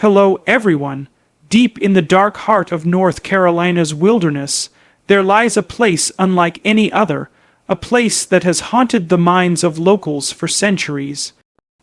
Hello everyone. Deep in the dark heart of North Carolina's wilderness, there lies a place unlike any other, a place that has haunted the minds of locals for centuries.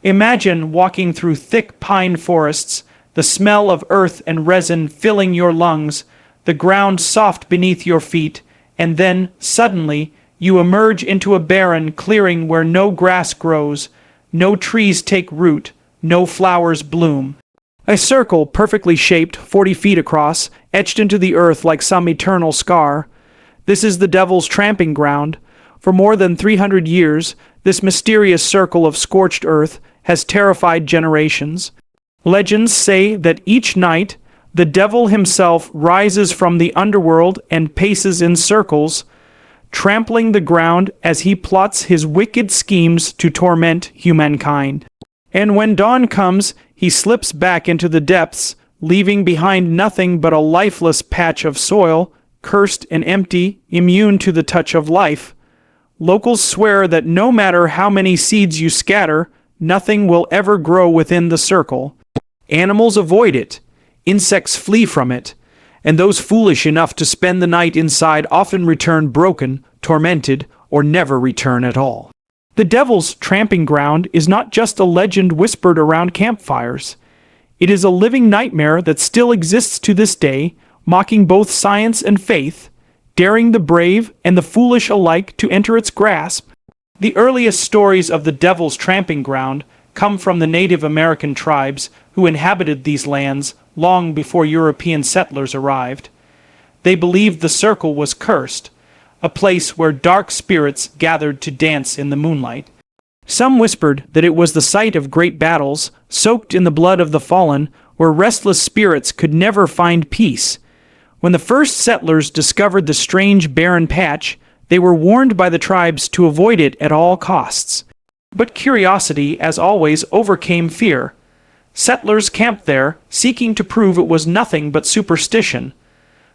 Imagine walking through thick pine forests, the smell of earth and resin filling your lungs, the ground soft beneath your feet, and then, suddenly, you emerge into a barren clearing where no grass grows, no trees take root, no flowers bloom. A circle perfectly shaped, 40 feet across, etched into the earth like some eternal scar. This is the devil's tramping ground. For more than 300 years, this mysterious circle of scorched earth has terrified generations. Legends say that each night, the devil himself rises from the underworld and paces in circles, trampling the ground as he plots his wicked schemes to torment humankind. And when dawn comes, he slips back into the depths, leaving behind nothing but a lifeless patch of soil, cursed and empty, immune to the touch of life. Locals swear that no matter how many seeds you scatter, nothing will ever grow within the circle. Animals avoid it, insects flee from it, and those foolish enough to spend the night inside often return broken, tormented, or never return at all. The devil's tramping ground is not just a legend whispered around campfires. It is a living nightmare that still exists to this day, mocking both science and faith, daring the brave and the foolish alike to enter its grasp. The earliest stories of the devil's tramping ground come from the Native American tribes who inhabited these lands long before European settlers arrived. They believed the circle was cursed, a place where dark spirits gathered to dance in the moonlight. Some whispered that it was the site of great battles, soaked in the blood of the fallen, where restless spirits could never find peace. When the first settlers discovered the strange barren patch, they were warned by the tribes to avoid it at all costs. But curiosity, as always, overcame fear. Settlers camped there, seeking to prove it was nothing but superstition.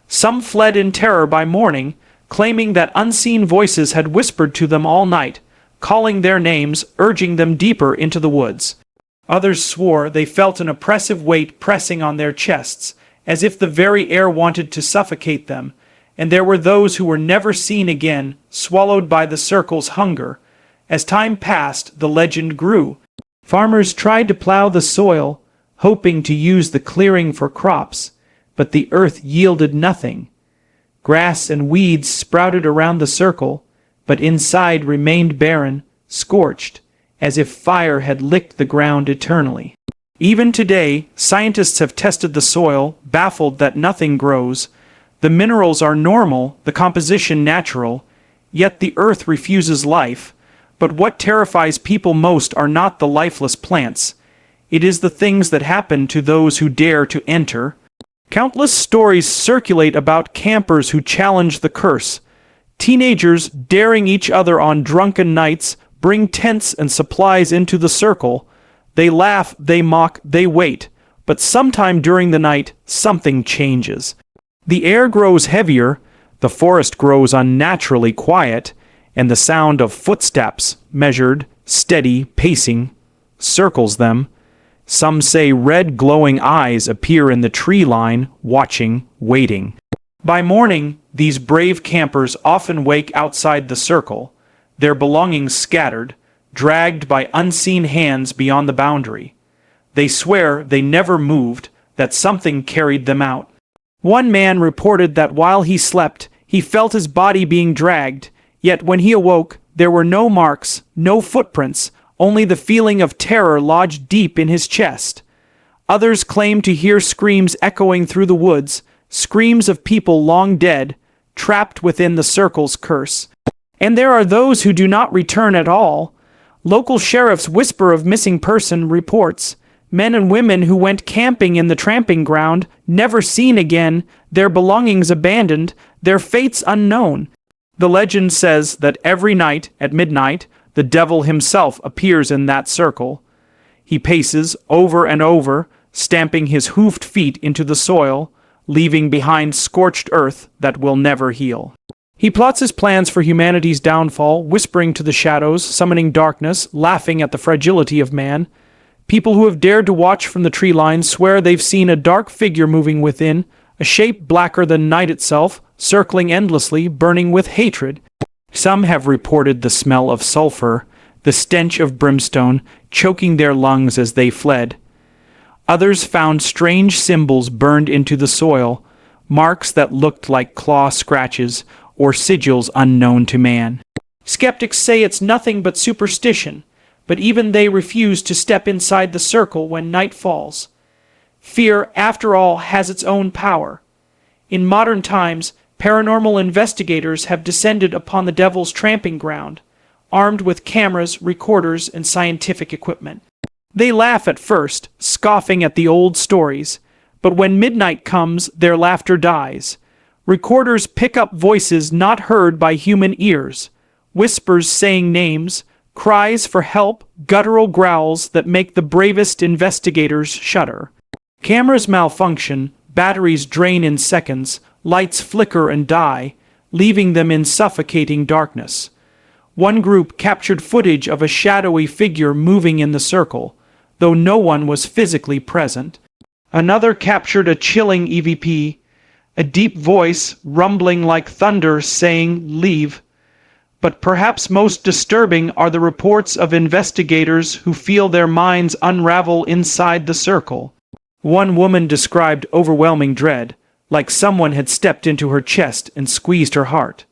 Some fled in terror by morning, claiming that unseen voices had whispered to them all night, calling their names, urging them deeper into the woods. Others swore they felt an oppressive weight pressing on their chests, as if the very air wanted to suffocate them, and there were those who were never seen again, swallowed by the circle's hunger. As time passed, the legend grew. Farmers tried to plow the soil, hoping to use the clearing for crops, but the earth yielded nothing. Grass and weeds sprouted around the circle, but inside remained barren, scorched, as if fire had licked the ground eternally. Even today, scientists have tested the soil, baffled that nothing grows. The minerals are normal, the composition natural, yet the earth refuses life. But what terrifies people most are not the lifeless plants. It is the things that happen to those who dare to enter. Countless stories circulate about campers who challenge the curse. Teenagers, daring each other on drunken nights, bring tents and supplies into the circle. They laugh, they mock, they wait. But sometime during the night, something changes. The air grows heavier, the forest grows unnaturally quiet, and the sound of footsteps, measured, steady, pacing, circles them. Some say red glowing eyes appear in the tree line, watching, waiting. By morning, these brave campers often wake outside the circle, their belongings scattered, dragged by unseen hands beyond the boundary. They swear they never moved, that something carried them out. One man reported that while he slept, he felt his body being dragged, yet when he awoke, there were no marks, no footprints, only the feeling of terror lodged deep in his chest. Others claim to hear screams echoing through the woods, screams of people long dead, trapped within the circle's curse. And there are those who do not return at all. Local sheriffs whisper of missing person reports. Men and women who went camping in the tramping ground, never seen again, their belongings abandoned, their fates unknown. The legend says that every night, at midnight, the devil himself appears in that circle. He paces over and over, stamping his hoofed feet into the soil, leaving behind scorched earth that will never heal. He plots his plans for humanity's downfall, whispering to the shadows, summoning darkness, laughing at the fragility of man. People who have dared to watch from the tree line swear they've seen a dark figure moving within, a shape blacker than night itself, circling endlessly, burning with hatred. Some have reported the smell of sulfur, the stench of brimstone, choking their lungs as they fled. Others found strange symbols burned into the soil, marks that looked like claw scratches or sigils unknown to man. Skeptics say it's nothing but superstition, but even they refuse to step inside the circle when night falls. Fear, after all, has its own power. In modern times, paranormal investigators have descended upon the devil's tramping ground, armed with cameras, recorders, and scientific equipment. They laugh at first, scoffing at the old stories, but when midnight comes, their laughter dies. Recorders pick up voices not heard by human ears, whispers saying names, cries for help, guttural growls that make the bravest investigators shudder. Cameras malfunction, batteries drain in seconds, lights flicker and die, leaving them in suffocating darkness. One group captured footage of a shadowy figure moving in the circle, though no one was physically present. Another captured a chilling EVP, a deep voice rumbling like thunder saying, "Leave." But perhaps most disturbing are the reports of investigators who feel their minds unravel inside the circle. One woman described overwhelming dread, like someone had stepped into her chest and squeezed her heart.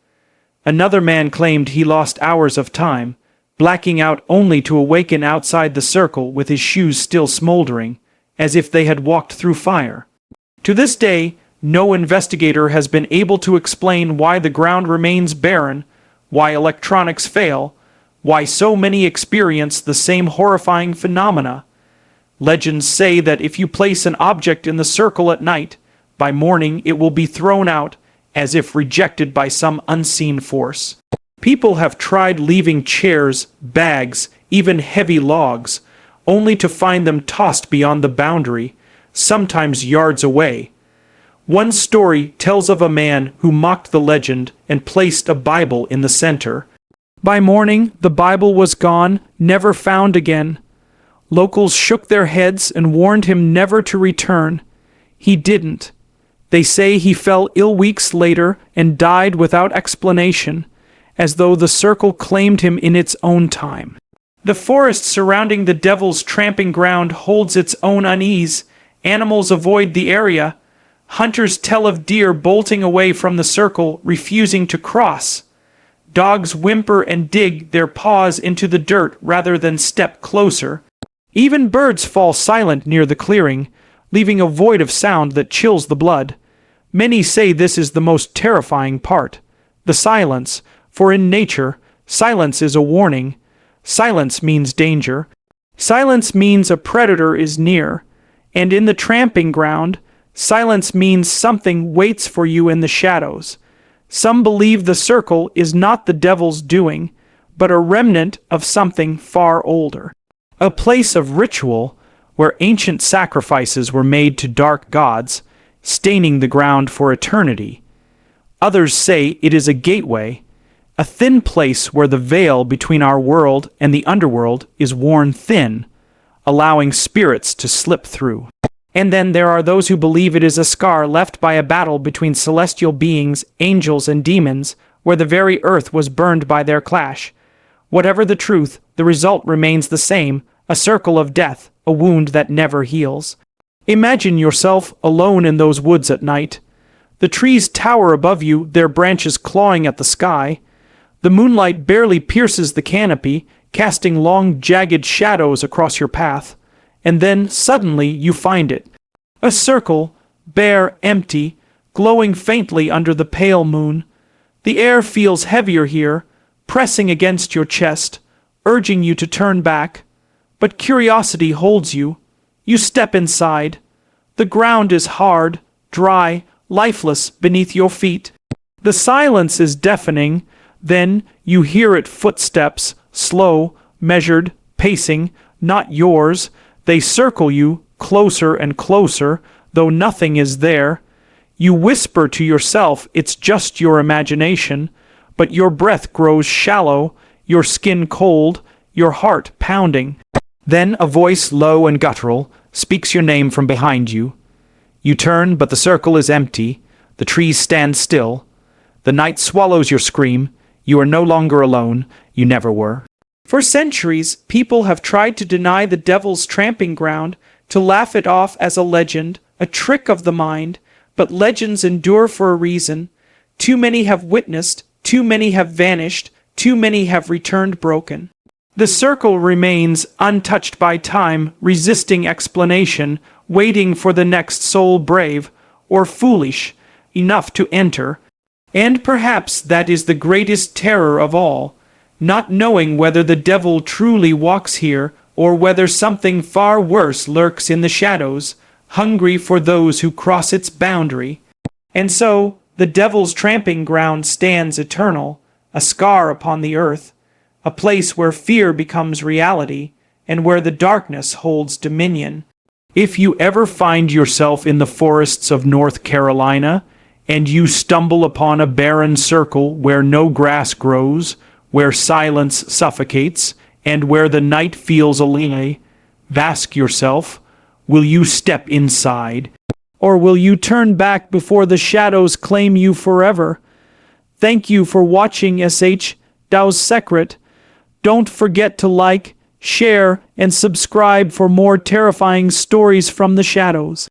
Another man claimed he lost hours of time, blacking out only to awaken outside the circle with his shoes still smoldering, as if they had walked through fire. To this day, no investigator has been able to explain why the ground remains barren, why electronics fail, why so many experience the same horrifying phenomena. Legends say that if you place an object in the circle at night, by morning it will be thrown out, as if rejected by some unseen force. People have tried leaving chairs, bags, even heavy logs, only to find them tossed beyond the boundary, sometimes yards away. One story tells of a man who mocked the legend and placed a Bible in the center. By morning, the Bible was gone, never found again. Locals shook their heads and warned him never to return. He didn't. They say he fell ill weeks later and died without explanation, as though the circle claimed him in its own time. The forest surrounding the devil's tramping ground holds its own unease. Animals avoid the area. Hunters tell of deer bolting away from the circle, refusing to cross. Dogs whimper and dig their paws into the dirt rather than step closer. Even birds fall silent near the clearing, leaving a void of sound that chills the blood. Many say this is the most terrifying part, the silence, for in nature, silence is a warning. Silence means danger. Silence means a predator is near. And in the tramping ground, silence means something waits for you in the shadows. Some believe the circle is not the devil's doing, but a remnant of something far older. A place of ritual where ancient sacrifices were made to dark gods, staining the ground for eternity. Others say it is a gateway, a thin place where the veil between our world and the underworld is worn thin, allowing spirits to slip through. And then there are those who believe it is a scar left by a battle between celestial beings, angels, and demons, where the very earth was burned by their clash. Whatever the truth, the result remains the same, a circle of death, a wound that never heals. Imagine yourself alone in those woods at night. The trees tower above you, their branches clawing at the sky. The moonlight barely pierces the canopy, casting long, jagged shadows across your path. And then, suddenly, you find it. A circle, bare, empty, glowing faintly under the pale moon. The air feels heavier here, pressing against your chest, urging you to turn back. But curiosity holds you. You step inside. The ground is hard, dry, lifeless beneath your feet. The silence is deafening. Then you hear it footsteps, slow, measured, pacing, not yours. They circle you, closer and closer, though nothing is there. You whisper to yourself it's just your imagination, but your breath grows shallow, your skin cold, your heart pounding. Then a voice low and guttural speaks your name from behind you. You turn, but the circle is empty. The trees stand still. The night swallows your scream. You are no longer alone. You never were. For centuries, people have tried to deny the devil's tramping ground, to laugh it off as a legend, a trick of the mind, but legends endure for a reason. Too many have witnessed, too many have vanished, too many have returned broken. The circle remains untouched by time, resisting explanation, waiting for the next soul brave, or foolish, enough to enter. And perhaps that is the greatest terror of all, not knowing whether the devil truly walks here, or whether something far worse lurks in the shadows, hungry for those who cross its boundary. And so, the devil's tramping ground stands eternal, a scar upon the earth, a place where fear becomes reality, and where the darkness holds dominion. If you ever find yourself in the forests of North Carolina, and you stumble upon a barren circle where no grass grows, where silence suffocates, and where the night feels alien, ask yourself, will you step inside, or will you turn back before the shadows claim you forever? Thank you for watching Shdows Secrit. Don't forget to like, share, and subscribe for more terrifying stories from the shadows.